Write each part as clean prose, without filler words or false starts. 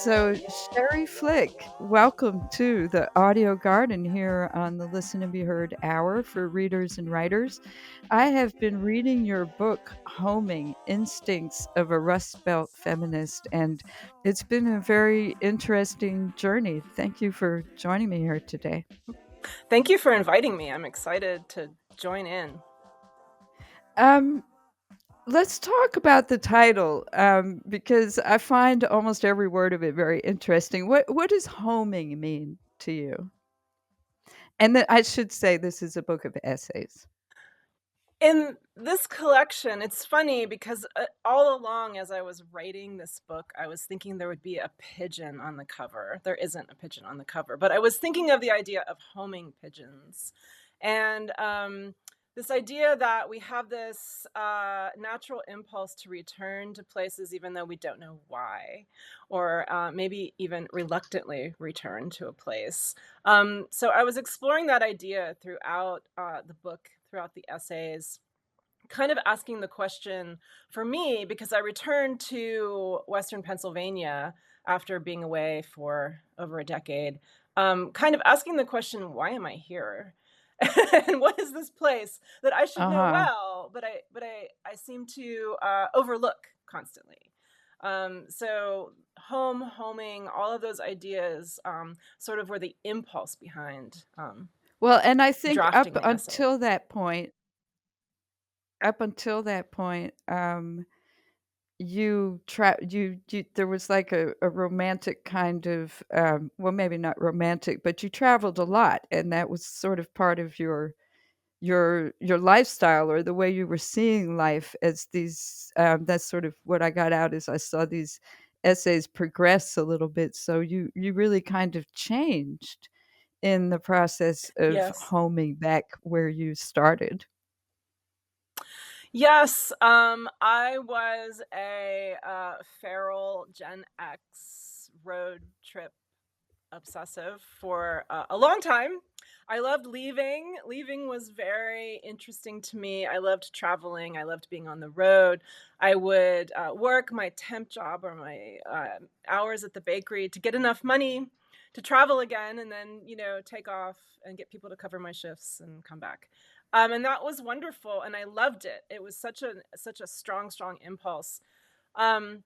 So, Sherrie Flick, welcome to the Audio Garden here on the Listen and Be Heard Hour for readers and writers. I have been reading your book, Homing Instincts of a Rust Belt Feminist, and it's been a very interesting journey. Thank you for joining me here today. Thank you for inviting me. I'm excited to join in. Um, let's talk about the title because I find almost every word of it very interesting. What does homing mean to you? And then I should say this is a book of essays. In this collection, it's funny because all along as I was writing this book, I was thinking there would be a pigeon on the cover. There isn't a pigeon on the cover, but I was thinking of the idea of homing pigeons. And this idea that we have this natural impulse to return to places even though we don't know why, or maybe even reluctantly return to a place. So I was exploring that idea throughout the book, throughout the essays, kind of asking the question for me, because I returned to Western Pennsylvania after being away for over a decade, kind of asking the question, why am I here? And what is this place that I should know Uh-huh. well, but I seem to overlook constantly. So homing, all of those ideas sort of were the impulse behind Well, and I think drafting the essay. up until that point, you there was like a romantic kind of, well, maybe not romantic, but you traveled a lot, and that was sort of part of your lifestyle or the way you were seeing life as these, that's sort of what I got out is I saw these essays progress a little bit, so you really kind of changed in the process of Yes. homing back where you started. Yes, I was a feral Gen X road trip obsessive for a long time. I loved leaving. Leaving was very interesting to me. I loved traveling. I loved being on the road. I would work my temp job or my hours at the bakery to get enough money to travel again, and then take off and get people to cover my shifts and come back. And that was wonderful, and I loved it. It was such a strong impulse. Um,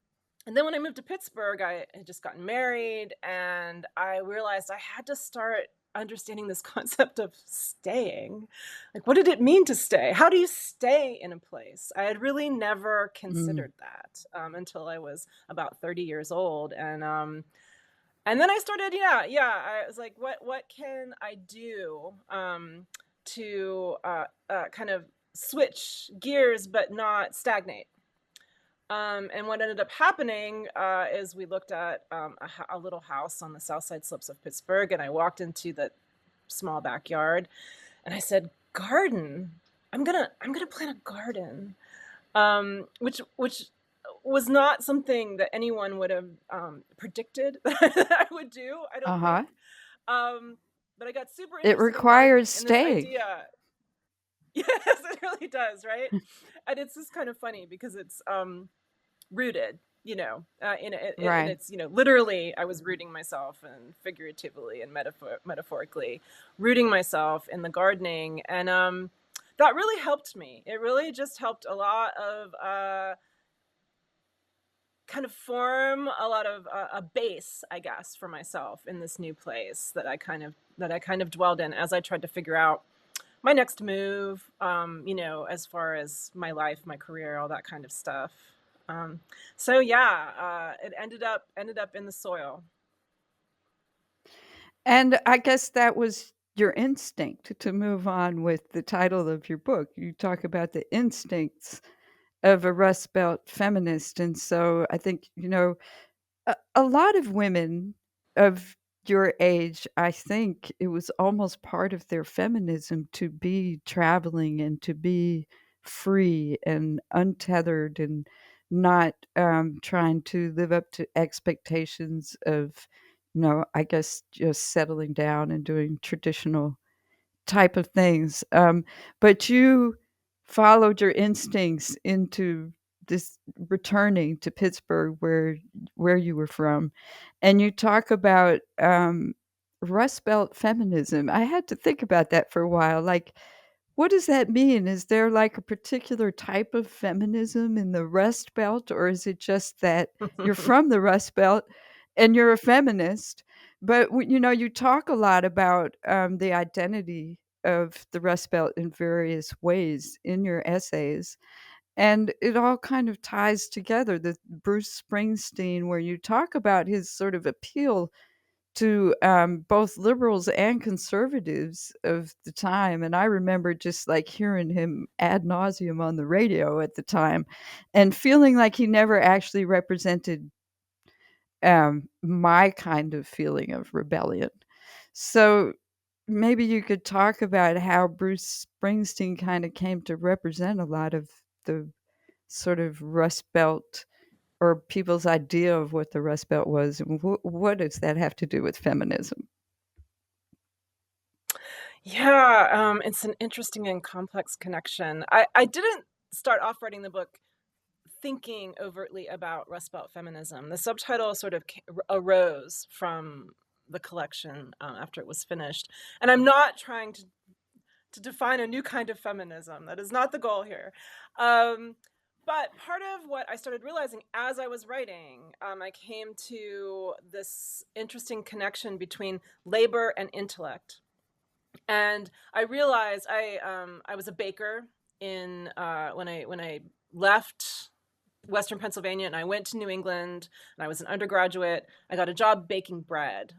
and then when I moved to Pittsburgh, I had just gotten married, and I realized I had to start understanding this concept of staying. Like, what did it mean to stay? How do you stay in a place? I had really never Mm. considered that until I was about 30 years old, and then I started, I was like, what can I do to kind of switch gears but not stagnate? And what ended up happening is we looked at a little house on the south side slopes of Pittsburgh, and I walked into the small backyard, and I said, "Garden! I'm gonna plant a garden," which was not something that anyone would have predicted that I would do. I don't Uh-huh. think. Um, but I got super It interested in requires gardening and this staying. idea. Yes, it really does, right? And it's just kind of funny because it's rooted, in Right. its, literally, I was rooting myself, and figuratively and metaphorically rooting myself in the gardening. And that really helped me. It really just helped a lot of kind of form a lot of a base, I guess, for myself in this new place that I kind of dwelled in as I tried to figure out my next move, as far as my life, my career, all that kind of stuff. Um, so yeah, it ended up in the soil. And I guess that was your instinct to move on with the title of your book. You talk about the instincts of a Rust Belt feminist. And so I think, a lot of women of your age, I think it was almost part of their feminism to be traveling and to be free and untethered and not trying to live up to expectations of, I guess just settling down and doing traditional type of things. But you followed your instincts into this returning to Pittsburgh, where you were from, and you talk about Rust Belt feminism. I had to think about that for a while. Like, what does that mean? Is there like a particular type of feminism in the Rust Belt, or is it just that you're from the Rust Belt and you're a feminist? But you talk a lot about the identity of the Rust Belt in various ways in your essays, and it all kind of ties together. The Bruce Springsteen, where you talk about his sort of appeal to both liberals and conservatives of the time. And I remember just like hearing him ad nauseum on the radio at the time and feeling like he never actually represented my kind of feeling of rebellion. So maybe you could talk about how Bruce Springsteen kind of came to represent a lot of the sort of Rust Belt, or people's idea of what the Rust Belt was, and what does that have to do with feminism? Yeah, it's an interesting and complex connection. I didn't start off writing the book thinking overtly about Rust Belt feminism. The subtitle sort of arose from the collection after it was finished. And I'm not trying to define a new kind of feminism. That is not the goal here. But part of what I started realizing as I was writing, I came to this interesting connection between labor and intellect. And I realized I was a baker in when I left Western Pennsylvania and I went to New England and I was an undergraduate. I got a job baking bread,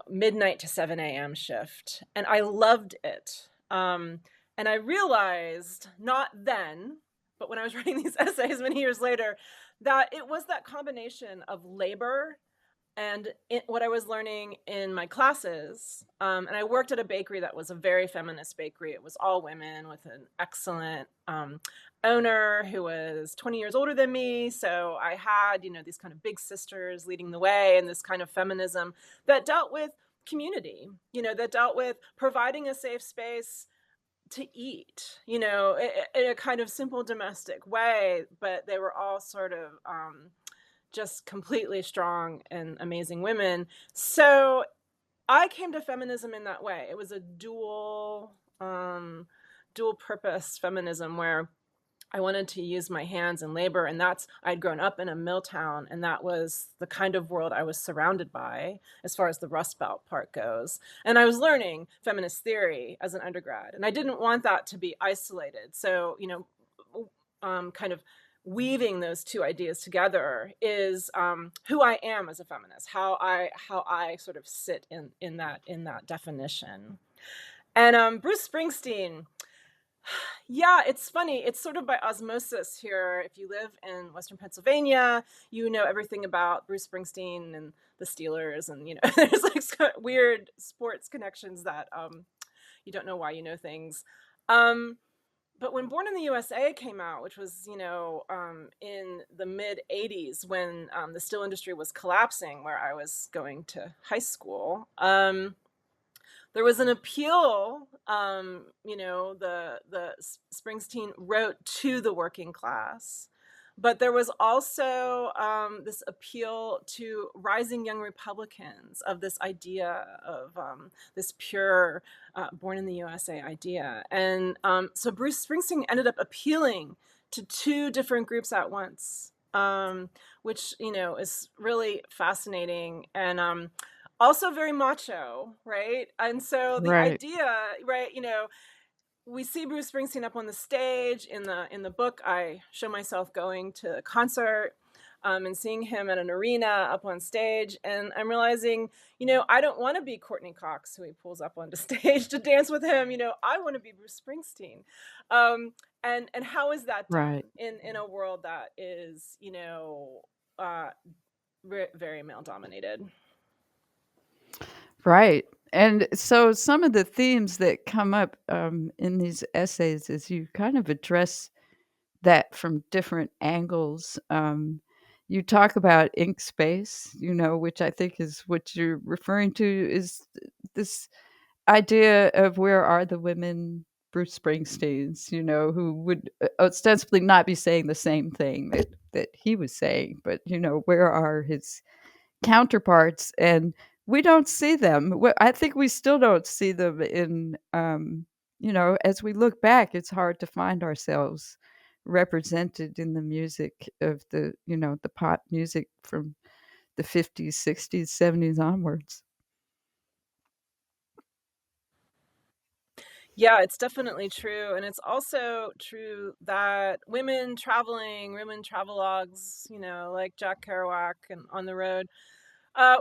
midnight to 7 a.m. shift, and I loved it. And I realized not then, but when I was writing these essays many years later, that it was that combination of labor and what I was learning in my classes. And I worked at a bakery that was a very feminist bakery. It was all women with an excellent owner who was 20 years older than me. So I had, these kind of big sisters leading the way, and this kind of feminism that dealt with community, that dealt with providing a safe space to eat, in a kind of simple domestic way. But they were all sort of just completely strong and amazing women. So I came to feminism in that way. It was a dual purpose feminism where I wanted to use my hands in labor, and I'd grown up in a mill town, and that was the kind of world I was surrounded by as far as the Rust Belt part goes. And I was learning feminist theory as an undergrad, and I didn't want that to be isolated. So, kind of weaving those two ideas together is who I am as a feminist, how I sort of sit in that definition. And Bruce Springsteen, yeah, it's funny. It's sort of by osmosis here. If you live in Western Pennsylvania, you know everything about Bruce Springsteen and the Steelers, and there's like weird sports connections that you don't know why you know things. But when Born in the USA came out, which was, in the mid 80s, when the steel industry was collapsing, where I was going to high school, there was an appeal, the Springsteen wrote to the working class. But there was also this appeal to rising young Republicans of this idea of this pure born in the USA idea. And so Bruce Springsteen ended up appealing to two different groups at once, which, is really fascinating and also very macho, right? And so the Right. idea, right, we see Bruce Springsteen up on the stage in the book. I show myself going to a concert and seeing him at an arena up on stage, and I'm realizing, I don't want to be Courtney Cox, who he pulls up onto stage to dance with him. I want to be Bruce Springsteen. And how is that done Right. in a world that is, very male dominated? Right. And so some of the themes that come up in these essays is you kind of address that from different angles. You talk about ink space, which I think is what you're referring to, is this idea of where are the women Bruce Springsteen's, who would ostensibly not be saying the same thing that he was saying, but where are his counterparts? And we don't see them. I think we still don't see them in, as we look back, it's hard to find ourselves represented in the music of the pop music from the 50s, 60s, 70s onwards. Yeah, it's definitely true, and it's also true that women travelogues, like Jack Kerouac and On the Road,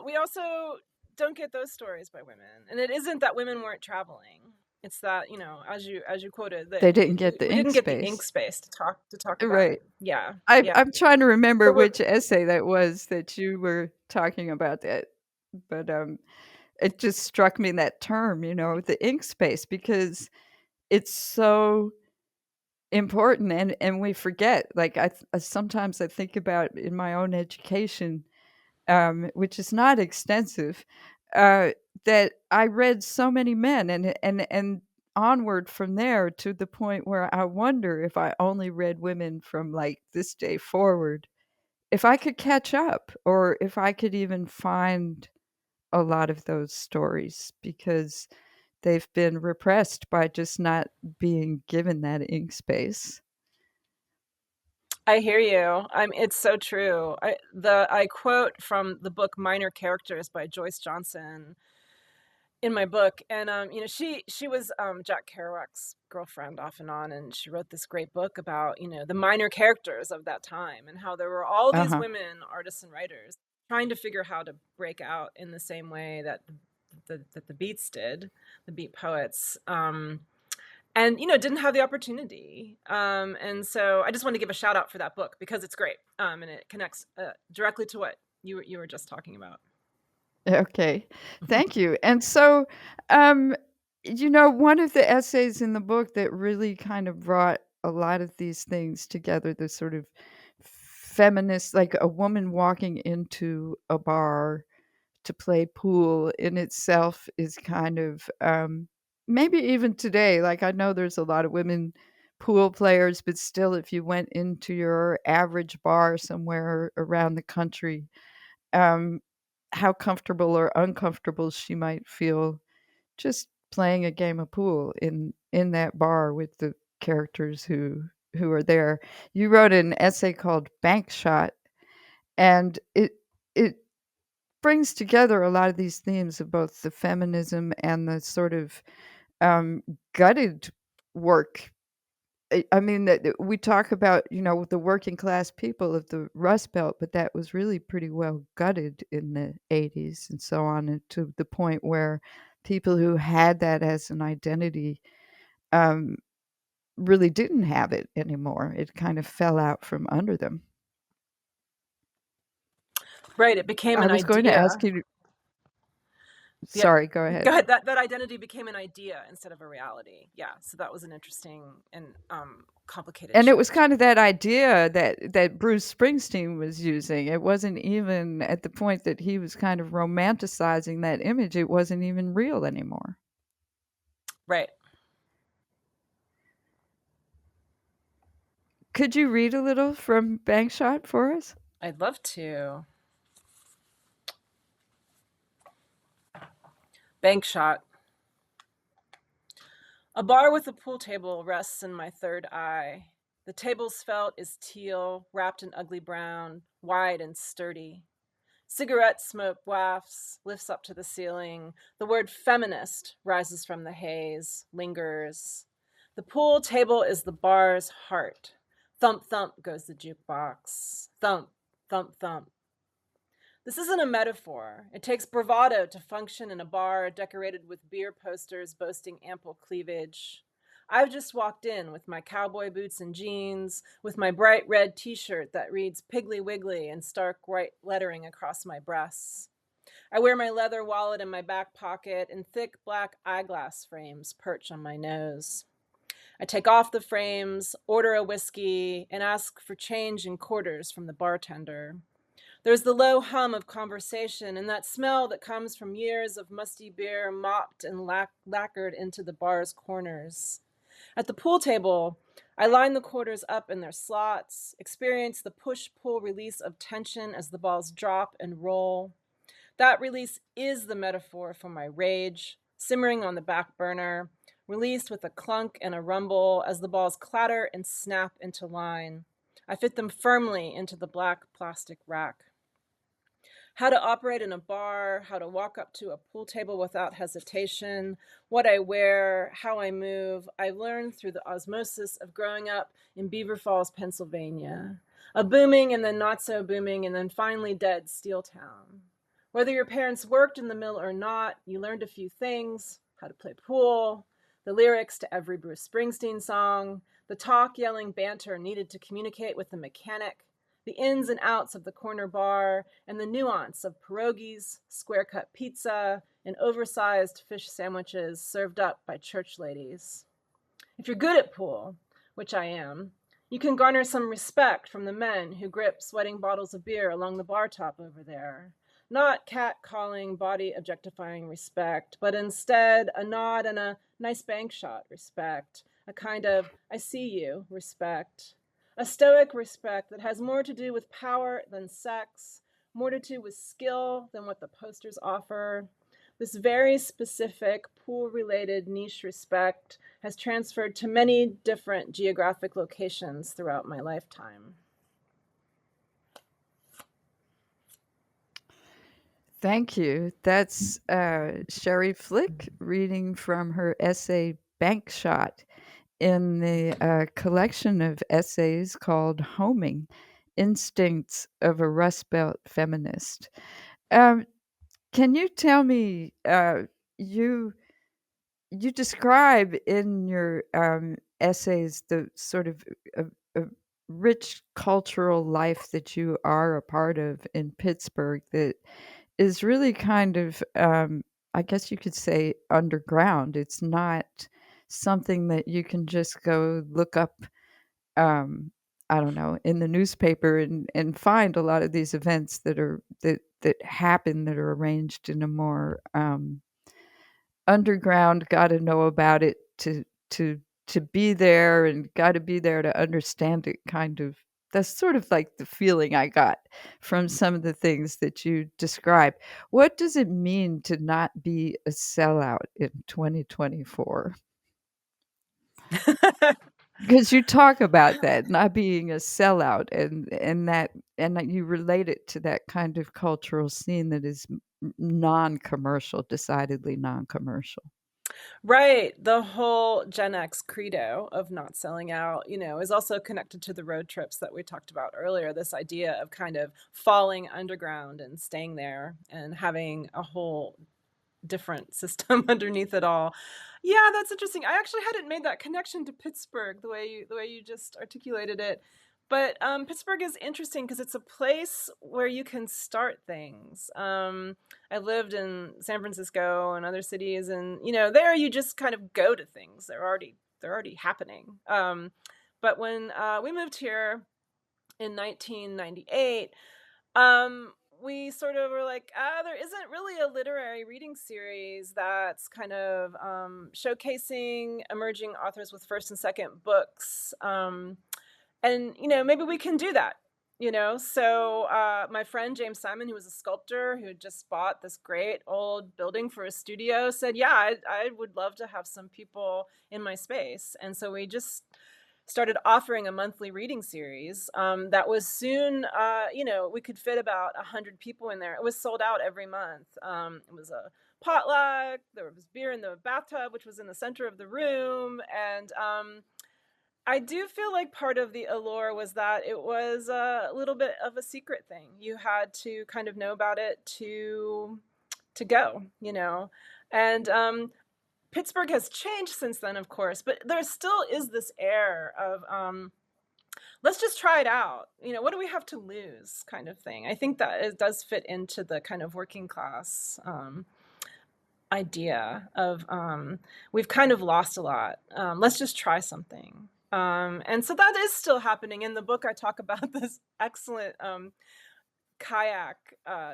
we also don't get those stories by women. And it isn't that women weren't traveling. It's that, as you quoted, that They didn't get the we ink didn't get the ink space. space to talk about Right. it. Yeah, I yeah. I'm trying to remember But we're which essay that was that you were talking about that, but, it just struck me that term, the ink space, because it's so important, and we forget. Like, sometimes I think about in my own education, which is not extensive, uh, that I read so many men, and onward from there to the point where I wonder if I only read women from, like, this day forward, if I could catch up, or if I could even find a lot of those stories, because they've been repressed by just not being given that ink space. I hear you. It's so true. I quote from the book Minor Characters by Joyce Johnson in my book, and she was Jack Kerouac's girlfriend off and on, and she wrote this great book about the minor characters of that time, and how there were all these Uh-huh. women artists and writers trying to figure how to break out in the same way that the Beats did, the Beat poets. And didn't have the opportunity, and so I just want to give a shout out for that book because it's great, and it connects directly to what you were just talking about. Okay. Thank you. And so, um, one of the essays in the book that really kind of brought a lot of these things together, the sort of feminist, like a woman walking into a bar to play pool in itself is kind of, maybe even today, like I know there's a lot of women pool players, but still, if you went into your average bar somewhere around the country, um, how comfortable or uncomfortable she might feel just playing a game of pool in that bar with the characters who are there. You wrote an essay called Bank Shot, and it brings together a lot of these themes of both the feminism and the sort of, um, gutted work. I mean, that we talk about, the working class people of the Rust Belt, but that was really pretty well gutted in the '80s and so on, and to the point where people who had that as an identity, um, really didn't have it anymore. It kind of fell out from under them. Right, it became I an was going to ask idea. you. Yeah, Sorry, go go ahead. ahead. That identity became an idea instead of a reality. Yeah, so that was an interesting and complicated And it was shift. kind of that idea that Bruce Springsteen was using. It wasn't even at the point that he was kind of romanticizing that image, it wasn't even real anymore. Right. Could you read a little from Bankshot for us? I'd love to. Bank shot. A bar with a pool table rests in my third eye. The table's felt is teal, wrapped in ugly brown, wide and sturdy. Cigarette smoke wafts, lifts up to the ceiling. The word feminist rises from the haze, lingers. The pool table is the bar's heart. Thump, thump goes the jukebox. Thump, thump, thump. This isn't a metaphor. It takes bravado to function in a bar decorated with beer posters boasting ample cleavage. I've just walked in with my cowboy boots and jeans, with my bright red t shirt that reads Piggly Wiggly in stark white lettering across my breasts. I wear my leather wallet in my back pocket, and thick black eyeglass frames perch on my nose. I take off the frames, order a whiskey, and ask for change in quarters from the bartender. There's the low hum of conversation and that smell that comes from years of musty beer mopped and lacquered into the bar's corners. At the pool table, I line the quarters up in their slots, experience the push-pull release of tension as the balls drop and roll. That release is the metaphor for my rage, simmering on the back burner, released with a clunk and a rumble as the balls clatter and snap into line. I fit them firmly into the black plastic rack. How to operate in a bar, how to walk up to a pool table without hesitation, what I wear, how I move, I learned through the osmosis of growing up in Beaver Falls, Pennsylvania, a booming and then not so booming and then finally dead steel town. Whether your parents worked in the mill or not, you learned a few things: how to play pool, the lyrics to every Bruce Springsteen song, the talk, yelling banter needed to communicate with the mechanic, the ins and outs of the corner bar, and the nuance of pierogies, square-cut pizza, and oversized fish sandwiches served up by church ladies. If you're good at pool, which I am, you can garner some respect from the men who grip sweating bottles of beer along the bar top over there. Not cat-calling, body-objectifying respect, but instead a nod and a nice bank shot respect, a kind of I see you respect. A stoic respect that has more to do with power than sex, more to do with skill than what the posters offer. This very specific pool-related niche respect has transferred to many different geographic locations throughout my lifetime. Thank you. That's Sherrie Flick reading from her essay Bank Shot in the collection of essays called Homing: Instincts of a Rust Belt Feminist. Um, can you tell me, you you describe in your essays the sort of a rich cultural life that you are a part of in Pittsburgh that is really kind of, I guess you could say, underground. It's not something that you can just go look up, um, I don't know, in the newspaper and find a lot of these events that happen that are arranged in a more underground, gotta know about it to be there and gotta be there to understand it kind of. That's sort of like the feeling I got from some of the things that you describe. What does it mean to not be a sellout in 2024? Because you talk about that, not being a sellout, and that you relate it to that kind of cultural scene that is non-commercial, decidedly non-commercial. Right. The whole Gen X credo of not selling out, is also connected to the road trips that we talked about earlier. This idea of kind of falling underground and staying there and having a whole different system underneath it all. Yeah, that's interesting. I actually hadn't made that connection to Pittsburgh the way you just articulated it. But Pittsburgh is interesting because it's a place where you can start things. I lived in San Francisco and other cities, and there you just kind of go to things. They're already happening. But when we moved here in 1998, we sort of were like, there isn't really a literary reading series that's kind of showcasing emerging authors with first and second books. And maybe we can do that. So my friend James Simon, who was a sculptor who had just bought this great old building for a studio, said, yeah, I would love to have some people in my space. And so we just started offering a monthly reading series that was soon, we could fit about 100 people in there. It was sold out every month. It was a potluck. There was beer in the bathtub, which was in the center of the room. And I do feel like part of the allure was that it was a little bit of a secret thing. You had to kind of know about it to go, and Pittsburgh has changed since then, of course, but there still is this air of let's just try it out. What do we have to lose, kind of thing. I think that it does fit into the kind of working class idea of we've kind of lost a lot. Let's just try something. And so that is still happening. In the book, I talk about this excellent kayak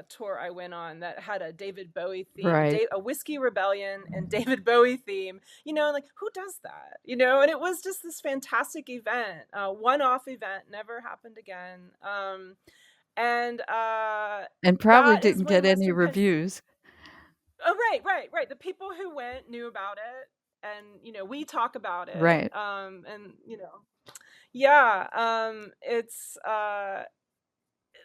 tour I went on that had a David Bowie theme, Right. a Whiskey Rebellion and David Bowie theme. Like, who does that? And it was just this fantastic event, one-off event, never happened again. And And probably that is didn't get when any Western Penn. reviews. Oh, right, right, right. The people who went knew about it, and we talk about it. Right. And yeah, it's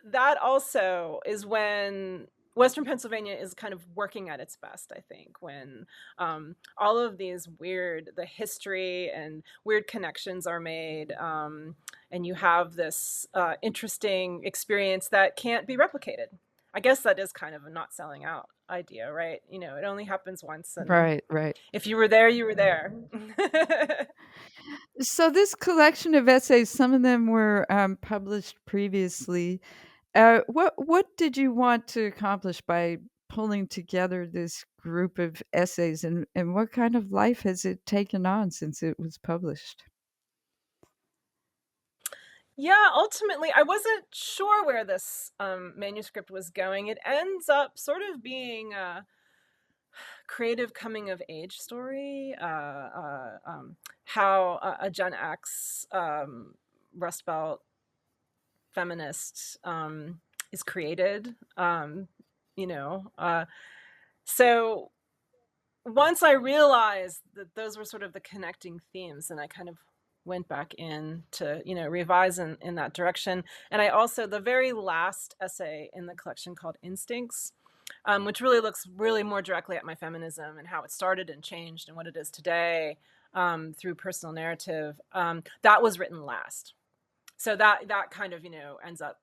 that also is when Western Pennsylvania is kind of working at its best, I think, when all of the history and weird connections are made, and you have this interesting experience that can't be replicated. I guess that is kind of a not selling out idea, right? It only happens once, and Right, right. if you were there, you were there. So this collection of essays, some of them were, published previously. What did you want to accomplish by pulling together this group of essays, and what kind of life has it taken on since it was published? Yeah, ultimately, I wasn't sure where this manuscript was going. It ends up sort of being a creative coming of age story, how a Gen X Rust Belt feminist is created. You know, so once I realized that those were sort of the connecting themes, and I kind of went back in to, revise in that direction. And I also, the very last essay in the collection called Instincts, which really looks really more directly at my feminism and how it started and changed and what it is today, through personal narrative, that was written last. So that kind of, ends up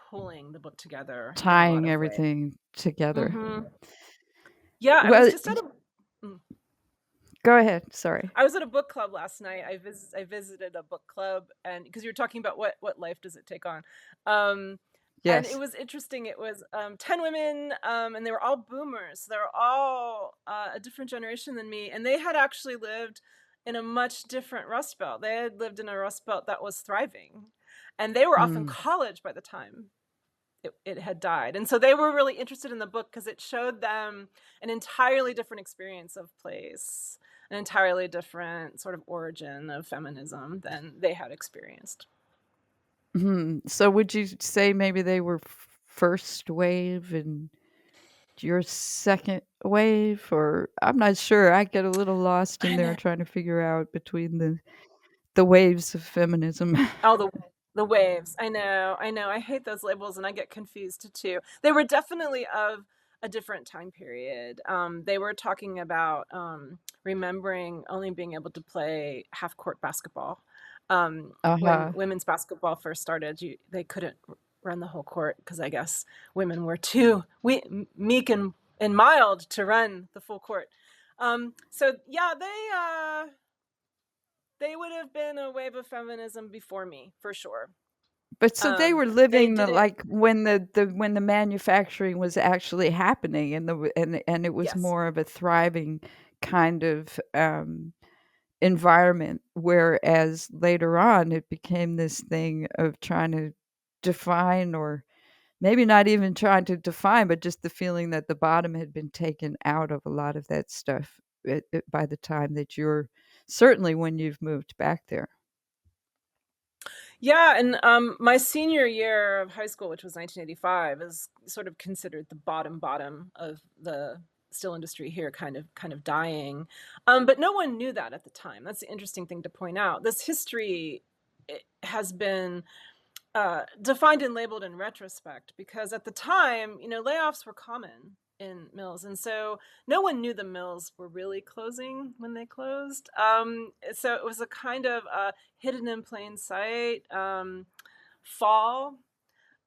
pulling the book together in a lot Tying of ways. everything together. Hmm. Yeah, I was Well, just at a. mm. go ahead, sorry. I was at a book club last night. I visited a book club, and because you were talking about what life does it take on, um, and it Yes. was interesting. It was 10 women, and they were all boomers. They were all a different generation than me, and they had actually lived in a much different Rust Belt. They had lived in a Rust Belt that was thriving, and they were off in Mm. college by the time it had died. And so they were really interested in the book because it showed them an entirely different experience of place, an entirely different sort of origin of feminism than they had experienced. Mhm. So would you say maybe they were first wave and your second wave? Or I'm not sure. I get a little lost in I there know. trying to figure out between the waves of feminism. Oh, the waves. I know. I know. I hate those labels, and I get confused too. They were definitely of a different time period. They were talking about remembering only being able to play half court basketball. When Uh-huh. women's basketball first started, they couldn't run the whole court because I guess women were too meek and mild to run the full court. So yeah, they would have been a wave of feminism before me for sure. But so they were They living the did it. like when the manufacturing was actually happening and and it was Yes. more of a thriving kind of environment, whereas later on it became this thing of trying to define, or maybe not even trying to define, but just the feeling that the bottom had been taken out of a lot of that stuff by the time that you're certainly when you've moved back there. Yeah, and my senior year of high school, which was 1985, is sort of considered the bottom of the still industry here, kind of dying. But no one knew that at the time. That's the interesting thing to point out. This history has been defined and labeled in retrospect because at the time, layoffs were common in mills, and so no one knew the mills were really closing when they closed. So it was a kind of hidden in plain sight fall.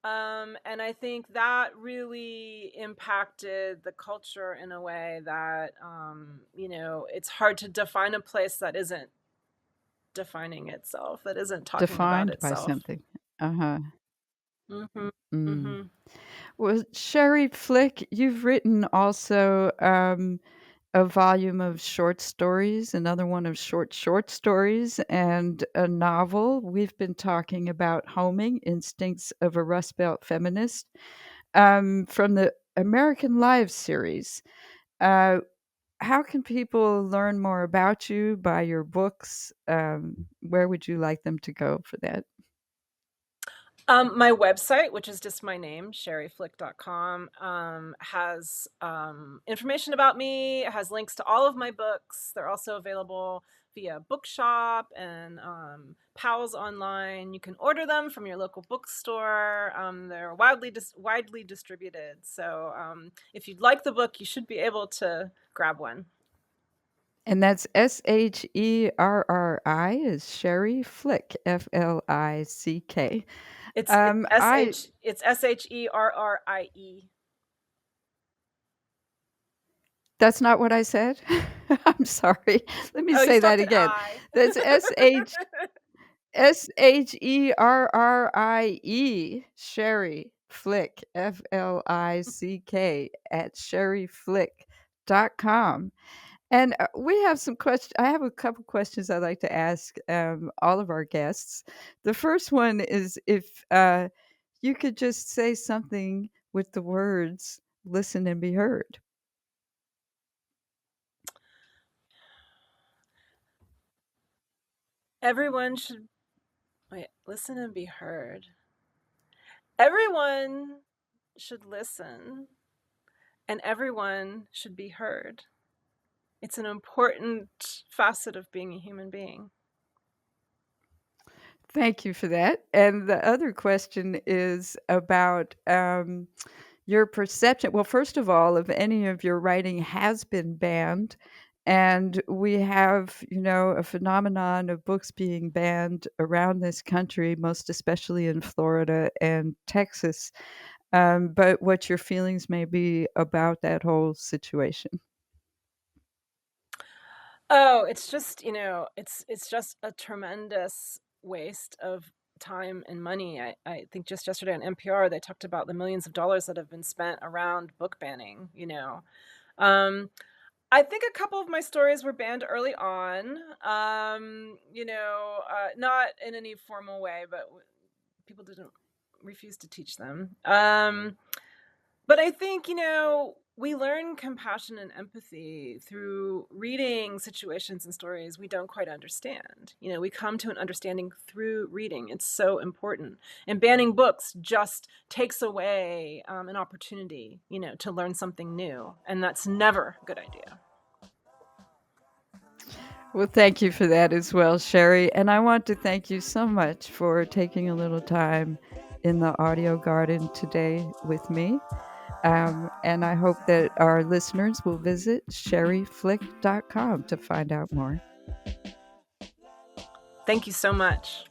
And I think that really impacted the culture in a way that, it's hard to define a place that isn't defining itself, that isn't talking about Defined by itself. something. Uh-huh. Mhm. Mm. Mhm. Well, Sherrie Flick, you've written also, a volume of short stories, another one of short stories, and a novel. We've been talking about Homing, Instincts of a Rust Belt Feminist, from the American Lives series. Uh, how can people learn more about you, buy your books? Where would you like them to go for that? My website, which is just my name, sherrieflick.com, has information about me. It has links to all of my books. They're also available via Bookshop and Powell's online. You can order them from your local bookstore. They're widely distributed. So if you'd like the book, you should be able to grab one. And that's Sherri is Sherrie Flick, Flick. I It's Sherrie. That's not what I said? I'm sorry. Let me Oh, you say that stopped at again. I. That's Sherrie, Sherrie Flick, Flick, at sherrieflick.com. And we have some questions. I have a couple questions I'd like to ask all of our guests. The first one is if you could just say something with the words listen and be heard. Everyone should listen and be heard. Everyone should listen and everyone should be heard. It's an important facet of being a human being. Thank you for that. And the other question is about your perception. Well, first of all, if any of your writing has been banned, and we have, a phenomenon of books being banned around this country, most especially in Florida and Texas. But what your feelings may be about that whole situation. Oh, it's just, it's just a tremendous waste of time and money. I think just yesterday on NPR, they talked about the millions of dollars that have been spent around book banning. Um, I think a couple of my stories were banned early on, not in any formal way, but people didn't refuse to teach them. But I think, we learn compassion and empathy through reading situations and stories we don't quite understand. We come to an understanding through reading. It's so important. And banning books just takes away an opportunity, to learn something new. And that's never a good idea. Well, thank you for that as well, Sherrie. And I want to thank you so much for taking a little time in the audio garden today with me. And I hope that our listeners will visit sherrieflick.com to find out more. Thank you so much.